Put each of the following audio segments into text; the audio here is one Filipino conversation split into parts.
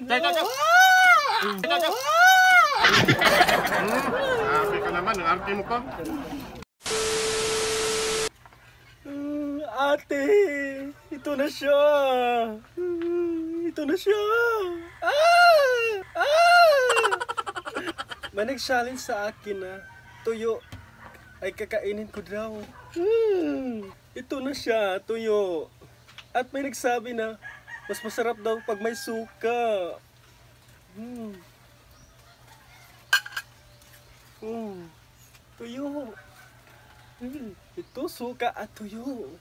Sabi ka naman, ang arte mo pa. Ate, ito na siya. Ito na siya. May nag-challenge sa akin na tuyo ay kakainin ko daw. Ito na siya, tuyo. At may nagsabi na mas masarap daw pag may suka. Tuyo. Ito suka at tuyo.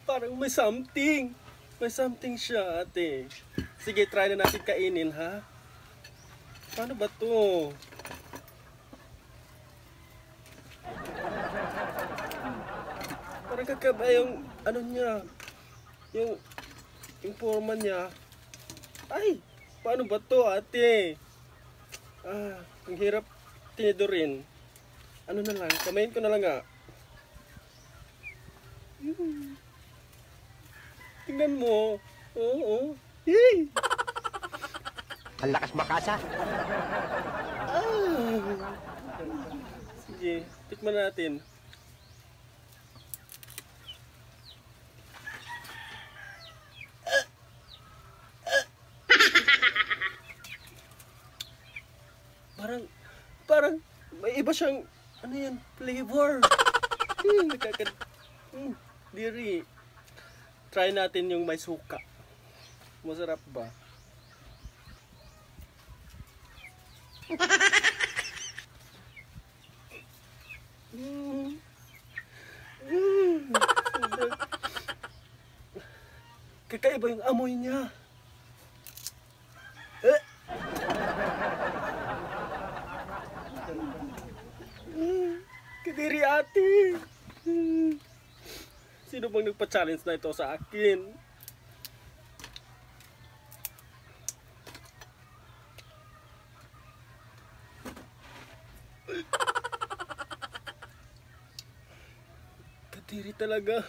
Parang may something. May something siya, ate. Sige, try na natin kainin, ha? Paano ba to? Parang kakaba yung ano niya. Yung forma niya. Ay! Paano ba to, ate? Ang hirap tinidurin. Ano na lang, kamayin ko na lang nga. Tingnan mo. Oo. Yay! Ang lakas makasa. Sige, tikman natin. Parang may iba siyang ano yan, flavor. Diri. Try natin yung may suka. Masarap ba? Kakaiba yung amoy niya. Kadiri, ate. Sino bang nagpa-challenge na ito sa akin? Kadiri talaga.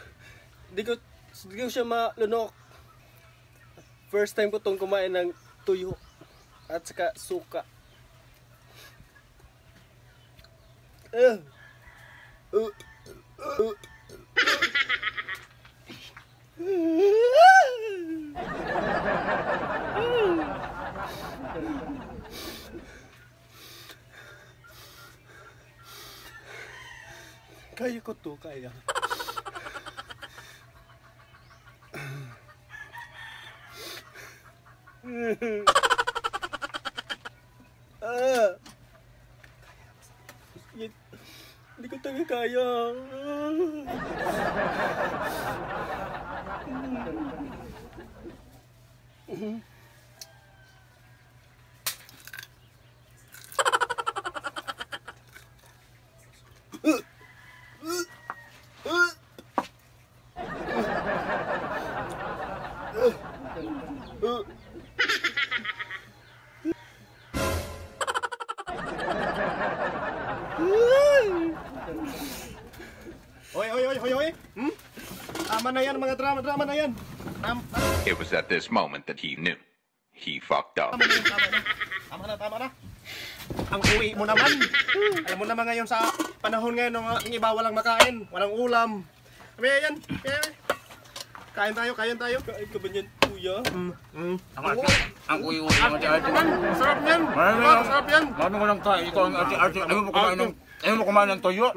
Di ko siya malunok. First time ko itong kumain ng tuyo at saka suka. Kaya ko to, kaya. Hindi ko talaga kaya. Hoy. Tama na yan, mga drama na yan. It was at this moment that he knew. He fucked up. Tama na. Ang uwi mo naman. Alam mo naman ngayon sa panahon ngayon ng iba walang makain, walang ulam. Kaya yan. Kain tayo. Kain ka ba niyan, kuya? Ang uwi-uwi ng ate-ate. Masarap yan. Masarap yan. Mami ko lang tayo. Ikaw ang ate-ate. Ayaw mo kumain ng toyo.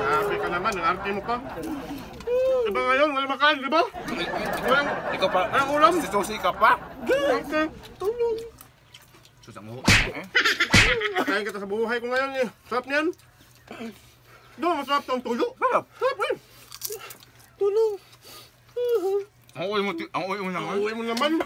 Sabi ka naman, ang arte mo pa. Diba ngayon, walang makain, diba? Ikaw pa. Walang ulam. Susi ka pa. Tulong. Susang mo. Kain kita sa buhay ko ngayon eh. Sarap niyan. Doon, masarap tong tuyo. Sarap. Tulong. Ang uwi mo naman. Ang uwi mo naman.